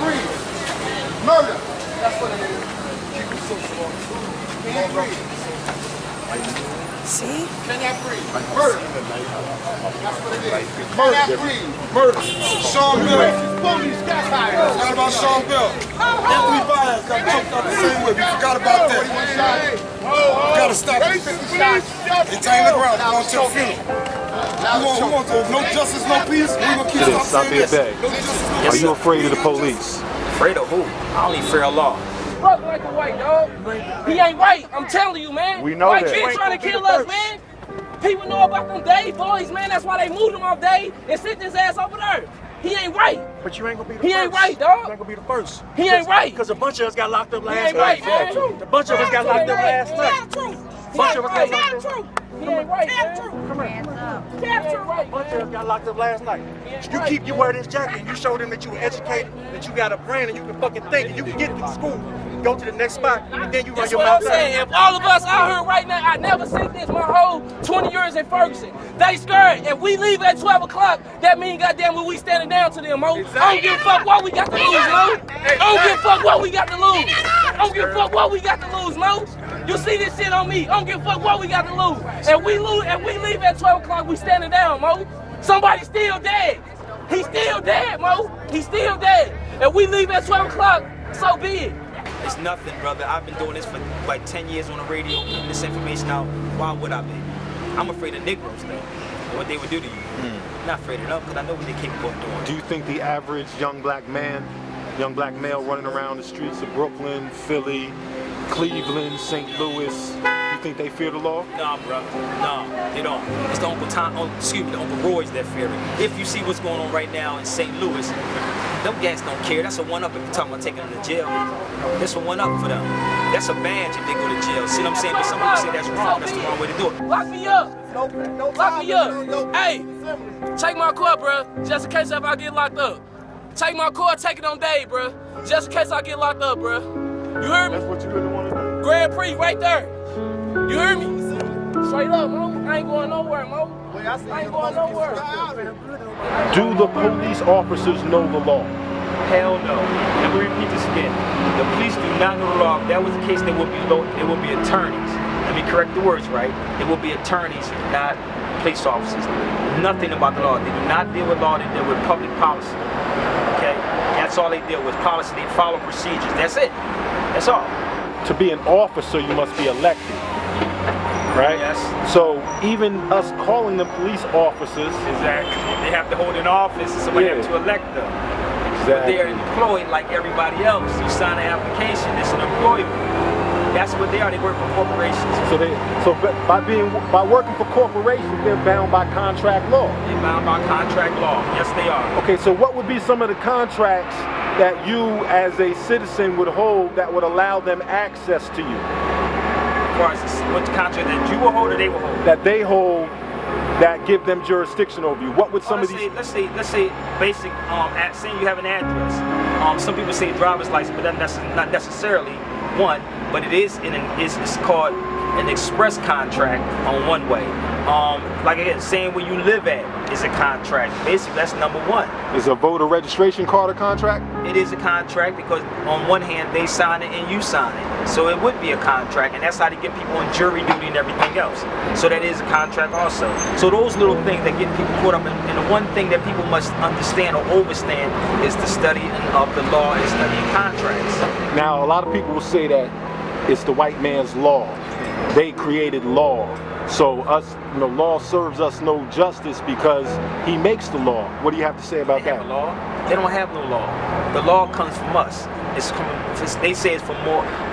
breathe. Murder. That's what it is. Can't breathe. See? Cannot breathe. Murder. That's what it is. Cannot breathe. Murder. Sean Bill. Bullies got fired. Forgot about Sean Bill. Anthony Byers got choked out the same way. We forgot about that. We gotta stop it. It's ain't look around. We're going to the funeral. We want no justice, no peace. We gonna keep Sabir Bey. Are you afraid of the police? Afraid of who? I only fear Allah. Fuck like a white dog. He ain't white. I'm telling you, man. We know white that. kids trying to kill us, man. People know about them Dave boys, man. That's why they moved him off Dave and sent his ass over there. He ain't right. But you ain't gonna be the first. He ain't right, dog. You ain't gonna be the first. He ain't right. Because a bunch of us got locked up last He ain't night. right, man. A bunch of us got locked up last night. Bunch of us got locked up. He ain't right, man. Come here. A bunch of us got locked up last night. You keep you wear this jacket and you show them that you were educated, that you got a brain and you can fucking think and you can get through school, go to the next spot, and then you run That's your what mouth I'm saying. If all of us out here right now, I never seen this my whole 20 years in Ferguson. They scared. If we leave at 12 o'clock, that means goddamn we standing down to them, Mo. I don't give a fuck what we got to lose, Mo. I don't give a fuck what we got to lose. I don't give a fuck what we got to lose, Mo. You see this shit on me. I don't give a fuck what we got to lose. And we leave at 12 o'clock, we standing down, Mo. Somebody's still dead. He's still dead, Mo. He's still dead. If we leave at 12 o'clock, so be it. It's nothing, brother. I've been doing this for like 10 years on the radio, putting this information out. Why would I be? I'm afraid of Negroes, though. What they would do to you. Not afraid of them, because I know what they're capable of doing. Do you think the average young black male running around the streets of Brooklyn, Philly, Cleveland, St. Louis, you think they fear the law? Nah, bro. Nah, they don't. It's the Uncle Roy's that fear it. If you see what's going on right now in St. Louis, them gangs don't care. That's a one-up if you're talking about taking them to jail. That's a one-up for them. That's a badge if they go to jail. See what I'm saying? But some people say that's wrong. That's the wrong way to do it. Lock me up. Lock me up. Hey, take my car, bro. Just in case if I get locked up. Take my car, take it on Dave, bro. Just in case I get locked up, bro. You heard me? That's what you really want to do? Grand Prix right there. You heard me? Straight up, Mo. I ain't going nowhere, Mo. I ain't going nowhere. Do the police officers know the law? Hell no. Let me repeat this again. The police do not know the law. If that was the case, they would be attorneys. Let me correct the words, right? They will be attorneys, not police officers. Nothing about the law. They do not deal with law. They deal with public policy. Okay? That's all they deal with. Policy. They follow procedures. That's it. That's all. To be an officer, you must be elected, right? Yes. So even us calling them police officers, Exactly. They have to hold an office and somebody has to elect them. But they're employed like everybody else. You sign an application, it's an employment. That's what they are. They work for corporations. So by working for corporations, they're bound by contract law. They're bound by contract law. Yes, they are. Okay, so what would be some of the contracts that you as a citizen would hold that would allow them access to you? As far as what contract that you will hold or they will hold? That they hold that give them jurisdiction over you. What would some of these... Let's say basic, saying you have an address. Some people say driver's license, but that's not necessarily one, but it's called an express contract on one way. Like again, saying where you live at is a contract. Basically, that's number one. Is a voter registration card a contract? It is a contract because on one hand they sign it and you sign it. So it would be a contract, and that's how they get people on jury duty and everything else. So that is a contract also. So those little things that get people caught up in, and the one thing that people must understand or overstand is the studying of the law and studying contracts. Now, a lot of people will say that it's the white man's law. They created law. So law serves us no justice because he makes the law. What do you have to say about that? They have a law? They don't have no law. The law comes from us. They say it's from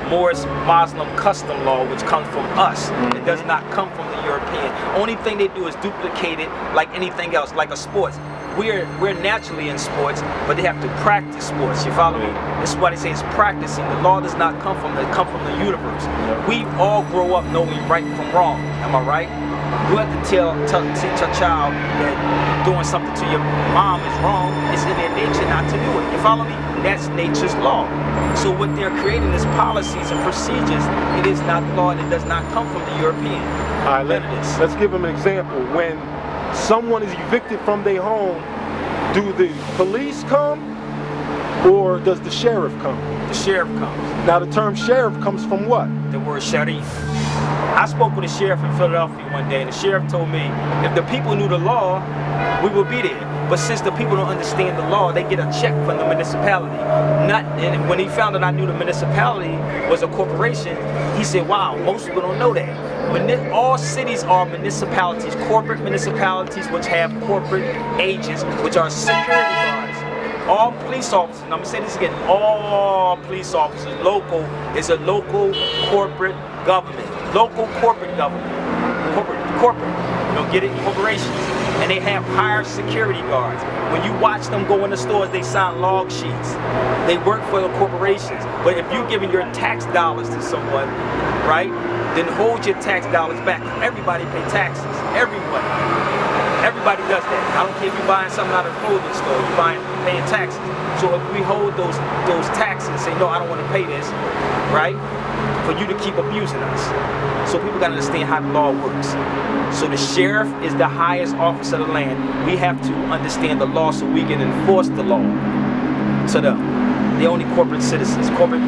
Moorish Muslim custom law, which comes from us. It does not come from the European. Only thing they do is duplicate it like anything else, like a sports. We're naturally in sports, but they have to practice sports. You follow me? This is why they say it's practicing. The law does not come from the universe. We all grow up knowing right from wrong. Am I right? You have to teach a child that doing something to your mom is wrong. It's in their nature not to do it. You follow me? That's nature's law. So what they're creating is policies and procedures. It is not law, and it does not come from the European. All right, let's give them an example. When someone is evicted from their home, do the police come Or does the sheriff come? The sheriff comes. Now the term sheriff comes from what? The word sharif. I spoke with a sheriff in Philadelphia one day, and the sheriff told me if the people knew the law, we would be there. But since the people don't understand the law, they get a check from the municipality. And when he found that I knew the municipality was a corporation, he said, wow, most people don't know that. All cities are municipalities, corporate municipalities, which have corporate agents, which are security guards. All police officers, and I'm gonna say this again, all police officers, local, is a local corporate government. Local corporate government. Corporate. You don't get it? Corporations. And they have hired security guards. When you watch them go in the stores, they sign log sheets. They work for the corporations. But if you're giving your tax dollars to someone, right, then hold your tax dollars back. Everybody pay taxes. Everybody does that. I don't care if you're buying something out of a clothing store, you're paying taxes. So if we hold those taxes and say, no, I don't want to pay this, right? For you to keep abusing us. So people gotta understand how the law works. So the sheriff is the highest office of the land. We have to understand the law so we can enforce the law to them. They're only corporate citizens, corporate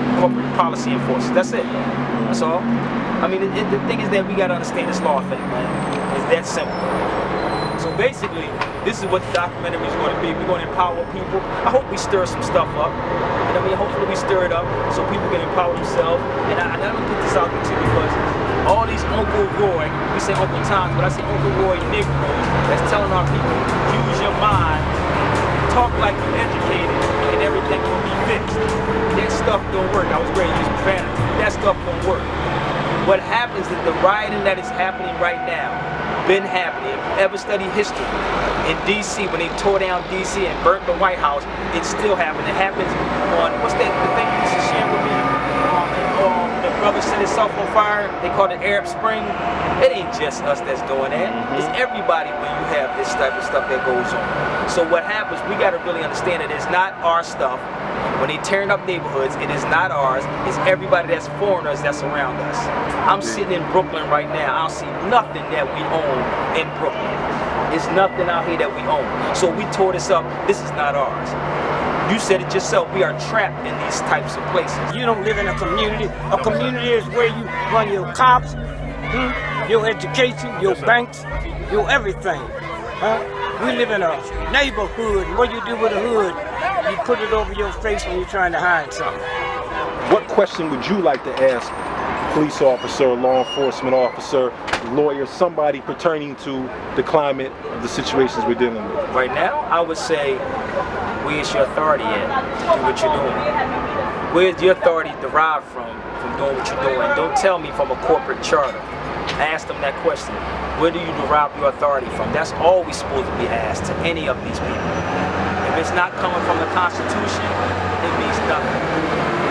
policy enforcers. That's it. That's all. I mean, the thing is that we gotta understand this law thing, man. It's that simple. So basically, this is what the documentary is going to be. We're going to empower people. I hope we stir some stuff up. And I mean, hopefully we stir it up so people can empower themselves. And I never put this out there too because all these Uncle Roy, we say Uncle Tom, but I say Uncle Roy Negroes that's telling our people, use your mind, talk like you're educated, and everything will be fixed. That stuff don't work. I was ready to use profanity. That stuff don't work. What happens is the rioting that is happening right now, been happening. If you ever study history, in D.C., when they tore down D.C. and burnt the White House, it still happened. It happens on, what's that, the thing you used to share with me? The brother set himself on fire. They call it Arab Spring. It ain't just us that's doing that. It's everybody when you have this type of stuff that goes on. So what happens, we got to really understand that it's not our stuff. When they tearing up neighborhoods, it is not ours. It's everybody that's foreigners that's around us. I'm sitting in Brooklyn right now. I don't see nothing that we own in Brooklyn. There's nothing out here that we own. So we tore this up. This is not ours. You said it yourself. We are trapped in these types of places. You don't live in a community. A community is where you run your cops, your education, your banks, your everything. We live in a neighborhood. What you do with a hood, you put it over your face when you're trying to hide something. What question would you like to ask police officer, law enforcement officer, lawyer, somebody pertaining to the climate of the situations we're dealing with? Right now, I would say, where's your authority at to do what you're doing? Where's your authority derived from doing what you're doing? Don't tell me from a corporate charter. Ask them that question. Where do you derive your authority from? That's always supposed to be asked to any of these people. If it's not coming from the Constitution, it means nothing.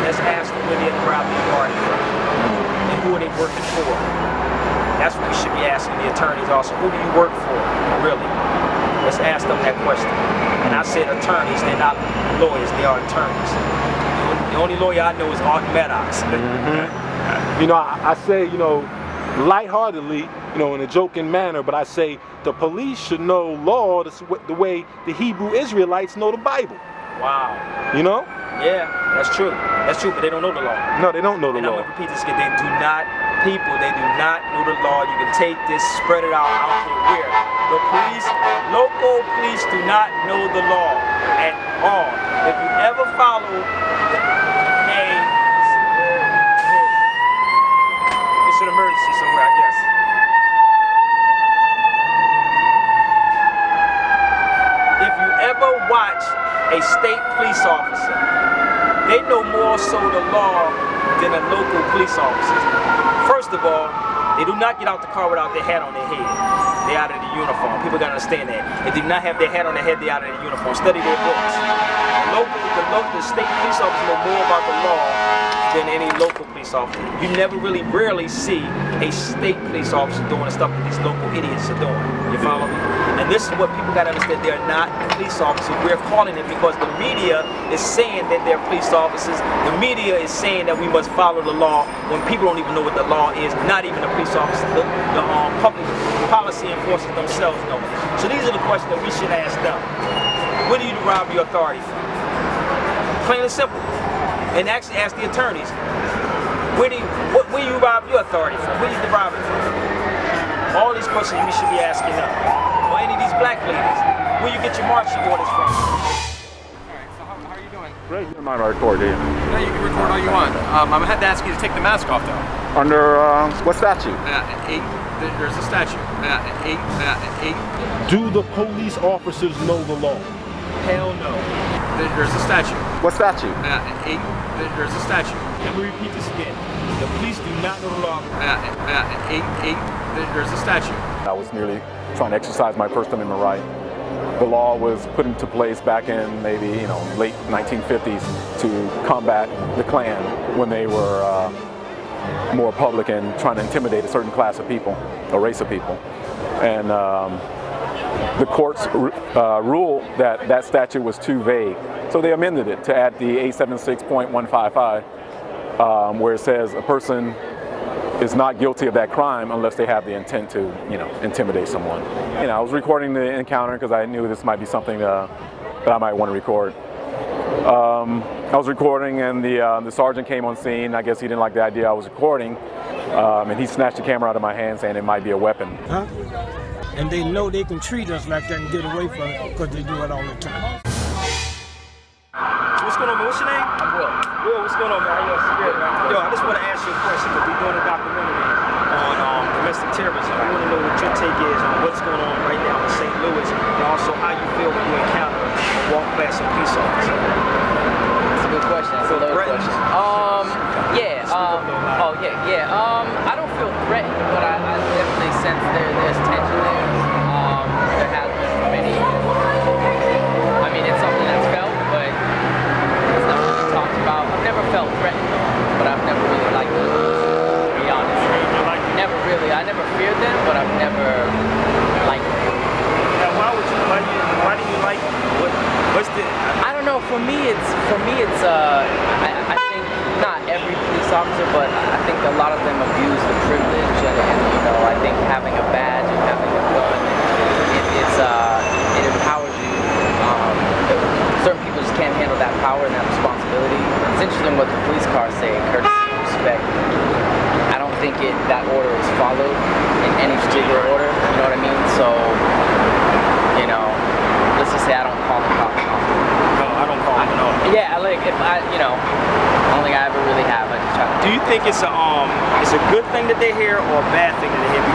Let's ask them where they derive the authority from. And who are they working for? That's what we should be asking the attorneys also. Who do you work for, really? Let's ask them that question. And I said attorneys, they're not lawyers, they are attorneys. The only lawyer I know is Art Maddox. You know, I say, you know, lightheartedly, you know, in a joking manner, but I say the police should know law the way the Hebrew Israelites know the Bible. Wow. You know? Yeah, that's true. That's true, but they don't know the law. No, they don't know the law. And I'm going to repeat this again. They do not know the law. You can take this, spread it out, I don't care where. The police, local police do not know the law at all. If you ever follow it's an emergency somewhere, I guess. If you ever watch a state police officer, they know more so the law than a local police officer. First of all, they do not get out the car without their hat on their head. They're out of the uniform. People gotta understand that. If they do not have their hat on their head, they're out of the uniform. Study their books. The state police officers know more about the law than any local police officer. You rarely see a state police officer doing the stuff that these local idiots are doing. You follow me? And this is what people gotta understand. They're not police officers. We're calling it because the media is saying that they're police officers. The media is saying that we must follow the law when people don't even know what the law is. Not even the police officers. The public policy enforcers themselves know it. So these are the questions that we should ask them. Where do you derive your authority from? Plain and simple. And actually ask the attorneys, where do you derive your authority from? Where do you derive it from? All these questions we should be asking them. Or any of these black ladies, where you get your marching orders from? Alright, so how are you doing? Great. You might record here. No, you can record all you want. I'm gonna have to ask you to take the mask off though. Under what statute? 8. There's a statute. 8. Do the police officers know the law? Hell no. There's a statute. What statute? 8. There's a statute. Let me repeat this again. The police do not know the law. 8. There's a statute. I was merely trying to exercise my First Amendment right. The law was put into place back in maybe, late 1950s to combat the Klan when they were more public and trying to intimidate a certain class of people, a race of people. And the courts ruled that that statute was too vague. So they amended it to add the 876.155, where it says a person is not guilty of that crime unless they have the intent to, intimidate someone. I was recording the encounter because I knew this might be something that I might want to record. I was recording and the sergeant came on scene. I guess he didn't like the idea I was recording, and he snatched the camera out of my hand saying it might be a weapon. Huh? And they know they can treat us like that and get away from it because they do it all the time. What's going on, man? What's your name? I'm Will. Will, what's going on, man? How you doing? Yo, I just want to ask you a question because we're doing a documentary on domestic terrorism. I want to know what your take is on what's going on right now in St. Louis and also how you feel when you encounter a walk-past a police officer. That's a good question. That's a loaded question. I don't feel threatened, but I definitely sense there's tension there. There has been for many years. I mean, it's something that's felt, but it's not really talked about. I've never felt threatened, but I've never really liked them, to be honest. Never really. I never feared them, but I've never liked them. Now, why do you like them? What's the? I don't know. For me, it's I think not every police officer, but I think a lot of them abuse the privilege, and I think having a badge and having a gun, it empowers you. Certain people just can't handle that power and that responsibility. It's interesting what the police cars say: courtesy, respect. I don't think that order is followed in any particular order. You know what I mean? So, let's just say I don't call the cops often. No, I don't call them at all. Yeah, like if I don't think I ever really have. I just try to. Do you think it's a good thing that they're here or a bad thing that they're here?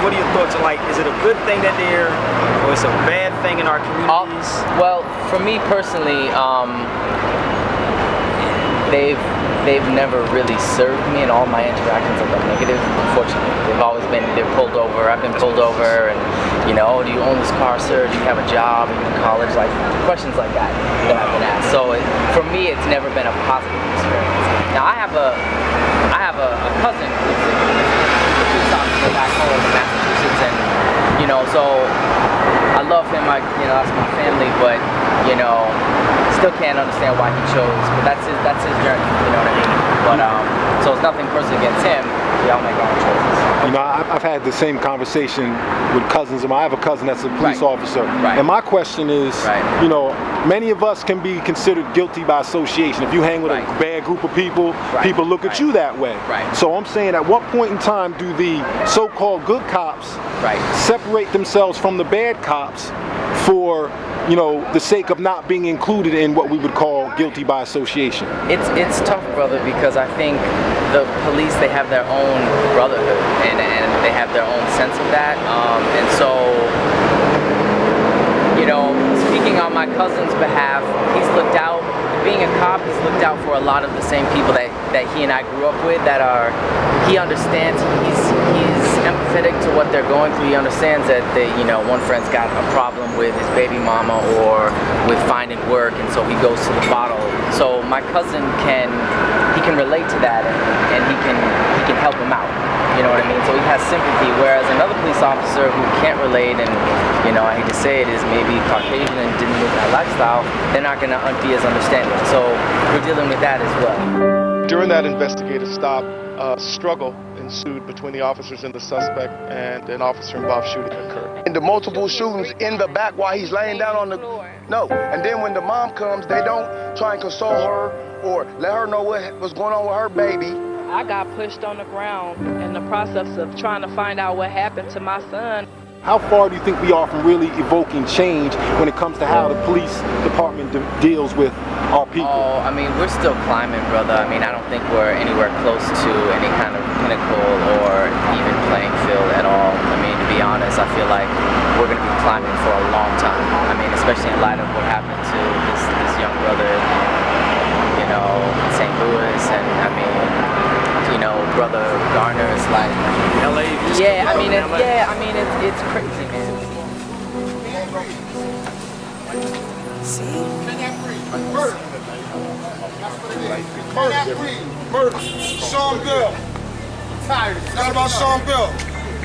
What are your thoughts? Like, is it a good thing that they're here or it's a bad thing in our communities? Well, for me personally, they've never really served me, and all my interactions have been negative, unfortunately. They're pulled over. I've been pulled over, and do you own this car, sir? Do you have a job? Are you in college? Like questions like that I've been asked. So for me, it's never been a positive experience. Now I have a cousin who's a police officer back home in Massachusetts, and so I love him. That's my family, but still can't understand why he chose. But that's his journey. You know what I mean? But so it's nothing personal against him. We all make our own choices. I've had the same conversation with cousins of mine. I have a cousin that's a police officer. Right. And my question is, many of us can be considered guilty by association. If you hang with a bad group of people, people look at you that way. Right. So I'm saying, at what point in time do the so-called good cops separate themselves from the bad cops for the sake of not being included in what we would call guilty by association? It's tough, brother, because I think the police, they have their own brotherhood and they have their own sense of that. And so, speaking on my cousin's behalf, he's looked out. Being a cop, he's looked out for a lot of the same people that he and I grew up with. He understands. He's empathetic to what they're going through. He understands that one friend's got a problem with his baby mama or with finding work, and so he goes to the bottle. So my cousin can relate to that, and he can help him out. You know what I mean? So he has sympathy, whereas another police officer who can't relate, and I hate to say it, is maybe Caucasian and didn't live that lifestyle, they're not going to be as understanding. So we're dealing with that as well. During that investigative stop, a struggle ensued between the officers and the suspect, and an officer-involved shooting occurred. And the multiple shootings in the back while he's laying down on the... No. And then when the mom comes, they don't try and console her or let her know what's going on with her baby. I got pushed on the ground in the process of trying to find out what happened to my son. How far do you think we are from really evoking change when it comes to how the police department deals with our people? Oh, I mean, we're still climbing, brother. I mean, I don't think we're anywhere close to any kind of pinnacle or even playing field at all. I mean, to be honest, I feel like we're going to be climbing for a long time. I mean, especially in light of what happened to this young brother, you know, in St. Louis, and I mean, you know, brother Garner is like LA. Yeah, I mean, it's crazy, man. Murder. Sean Bell. Forgot about Sean Bell.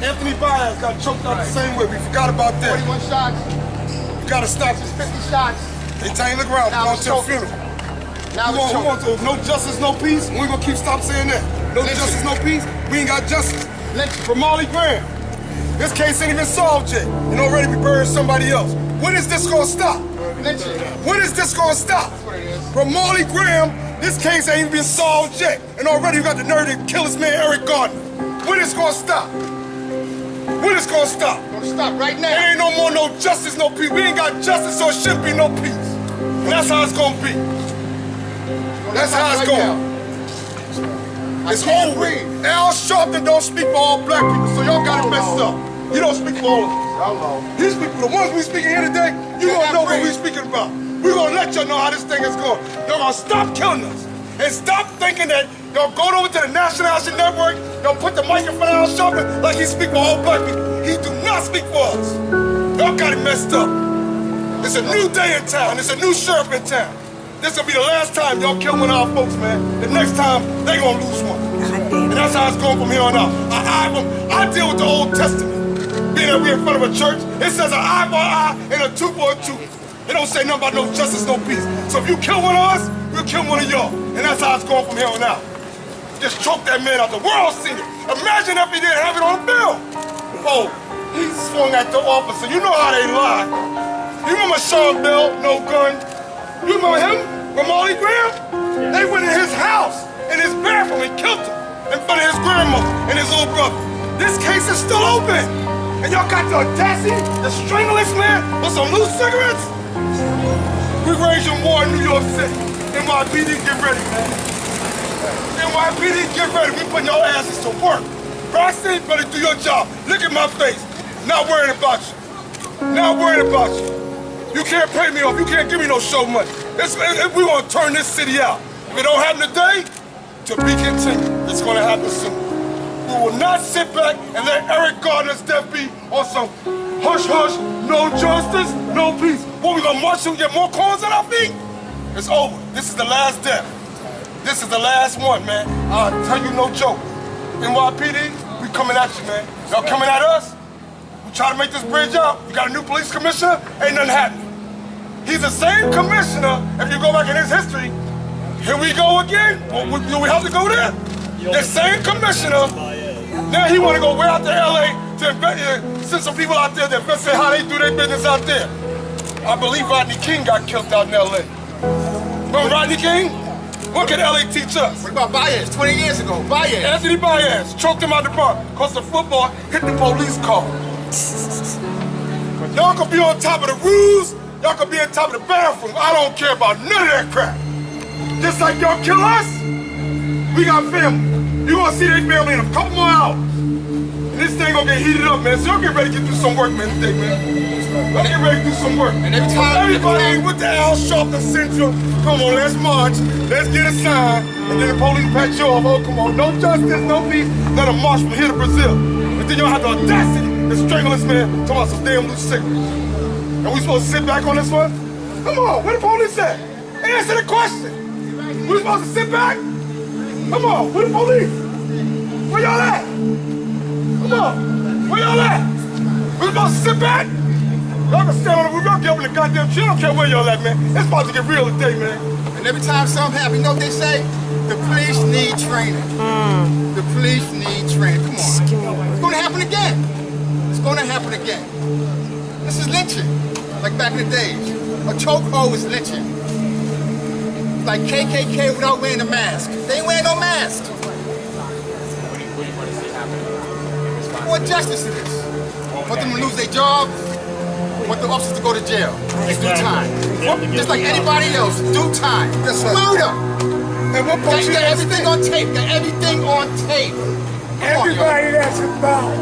Anthony Baez got choked out the same way. We forgot about that. 41 shots. We gotta stop this. 50 shots. They tell you, look around. We're going to the funeral. Now we want to, no justice, no peace. We're gonna keep stop saying that. No justice, no peace. We ain't got justice. For Molly Graham. This case ain't even solved yet. And already we buried somebody else. When is this gonna stop? When is this gonna stop? From Molly Graham, this case ain't even been solved yet. And already we got the nerve to kill this man, Eric Gardner. When is gonna stop? When is gonna stop? Gonna stop right now. There ain't no more no justice, no peace. We ain't got justice, so it should be no peace. And that's how it's gonna be. That's how it's going. It's over. Al Sharpton don't speak for all black people, so y'all got it messed up. He don't speak for all of us. He speak for the ones we speaking here today. You gonna know what we speaking about. We gonna let y'all know how this thing is going. Y'all gonna stop killing us and stop thinking that y'all go over to the National Housing Network. Y'all put the mic in front of Al Sharpton like he speak for all black people. He do not speak for us. Y'all got it messed up. It's a new day in town. It's a new sheriff in town. This will be the last time y'all kill one of our folks, man. The next time, they gonna lose one. And that's how it's going from here on out. I deal with the Old Testament. Being that we're in front of a church, it says an eye for an eye and a tooth for a tooth. It don't say nothing about no justice, no peace. So if you kill one of us, we'll kill one of y'all. And that's how it's going from here on out. Just choke that man out. The world seen it. Imagine if he didn't have it on film. Oh, he swung at the officer. You know how they lie. You remember Sean Bell, no gun? You remember him from Molly Graham? They went in his house, in his bathroom, and killed him in front of his grandmother and his little brother. This case is still open. And y'all got the audacity to strangle this man with some loose cigarettes? We raging war in New York City. NYPD, get ready, man. NYPD, get ready. We putting your asses to work. Braxton, better do your job. Look at my face. Not worried about you. Not worried about you. You can't pay me off. You can't give me no show money. We want to turn this city out. If it don't happen today, to be continued. It's going to happen soon. We will not sit back and let Eric Gardner's death be on some hush-hush, no justice, no peace. What, we going to march and get more corns on our feet? It's over. This is the last death. This is the last one, man. I'll tell you no joke. NYPD, we coming at you, man. Y'all coming at us? We try to make this bridge out. We got a new police commissioner, ain't nothing happening. He's the same commissioner, if you go back in his history. Here we go again. Do we have to go there? The same commissioner, now he want to go way out to LA to send some people out there to investigate how they do their business out there. I believe Rodney King got killed out in LA. Remember Rodney King? What can LA teach us? What about Baez, 20 years ago? Baez. Anthony Baez choked him out the park because the football hit the police car. Y'all can be on top of the rules, y'all can be on top of the bathroom. I don't care about none of that crap. Just like y'all kill us, we got family. You gonna see their family in a couple more hours. And this thing gonna get heated up, man. So y'all get ready to get through some work, man, today, man. Y'all get ready to do some work. And every time everybody with the Al Sharpton syndrome, come on, let's march, let's get a sign, and then the police pat you off. Oh, come on, no justice, no peace. Let them march from here to Brazil. And then y'all have the audacity to strangle this man, talking about some damn loose cigarettes. And we supposed to sit back on this one? Come on, where the police at? Answer the question. We supposed to sit back? Come on, where the police? Where y'all at? Come on, where y'all at? We supposed to sit back? Y'all can stand on the roof, y'all get up in the goddamn tree. I don't care where y'all at, man. It's about to get real today, man. And every time something happens, you know what they say? The police need training. The police need training. Come on. It's going to happen again. It's going to happen again. This is lynching, like back in the days. A chokehold is lynching. It's like KKK without wearing a mask. They ain't wearing no mask. What justice it is? Want them to lose their job? Want the officers to go to jail? It's do time. Just like anybody else, do time. That's murder. And what got everything on tape. Got everything on tape. Everybody that's involved.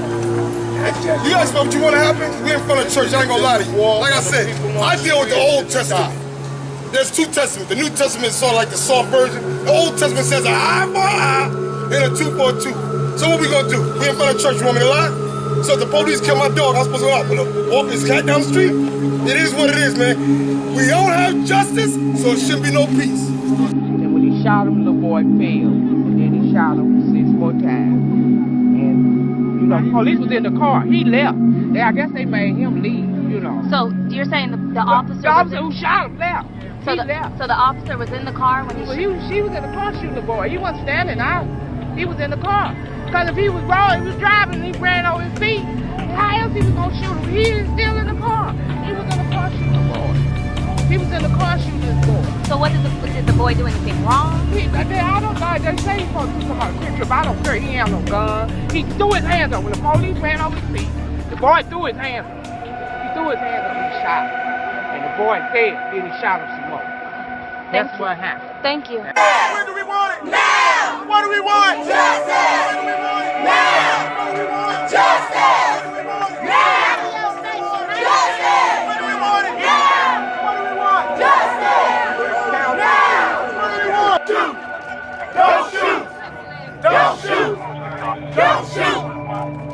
You guys know what you want to happen? We're in front of church. I ain't gonna lie to you. Like I said, I deal with the Old Testament. There's two testaments. The New Testament is sort of like the soft version. The Old Testament says an eye for an eye and a tooth for a tooth. So what we gonna do? We in front of church. You want me to lie? So if the police kill my dog, I'm supposed to go out and walk this cat down the street? It is what it is, man. We don't have justice, so it shouldn't be no peace. And when he shot him, the little boy fell. And then he shot him 6 more times. And, you know, police was in the car. He left. I guess they made him leave, you know. So you're saying the officer... The officer who shot him left. So the officer was in the car when he shot him? She was in the car shooting the boy. He wasn't standing out. He was in the car. Because if he was wrong, he was driving and he ran over his feet, how else he was going to shoot him? He is still in the car. He was in the car shooting the boy. He was in the car shooting this boy. So what did the boy do anything wrong? I don't know. They say he's supposed to do something quick trip. I don't care. He ain't no gun. He threw his hands up. When the police ran over his feet, the boy threw his hands up. He threw his hands up and he shot him. And the boy dead. Then he shot him some more. That's what happened. Thank you. When do we want it? Now! What do we want? Justice! When do we want it? Now! What do we want? Justice! When do we want it? Now! Justice! When do we want it? Now! What do we want? Justice! Now! What do we want? Shoot! Don't shoot! Don't shoot! Don't shoot!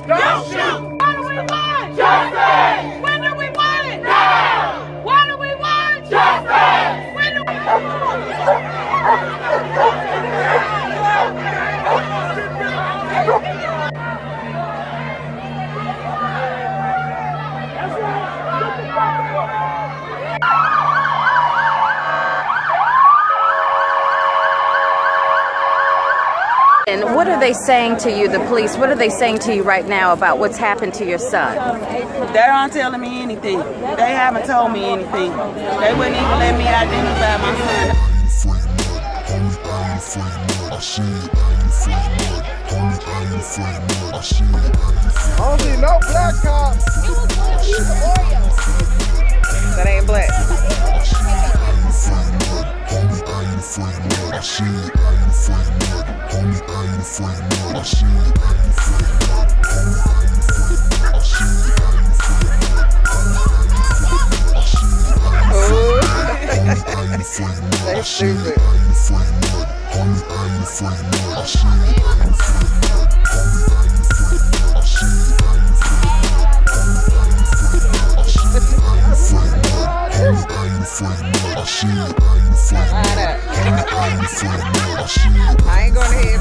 Don't shoot! What do we want? Justice! When do we want it? Now! What do we want? Justice! When do we And what are they saying to you, the police? What are they saying to you right now about what's happened to your son? They aren't telling me anything. They haven't told me anything. They wouldn't even let me identify my son. I don't see no black cops. That ain't black. That's stupid. I ain't gonna hear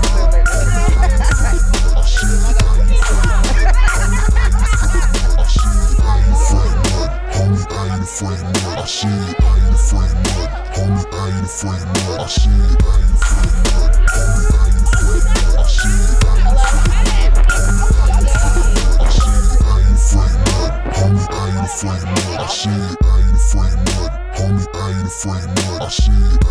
I ain't afraid of shit.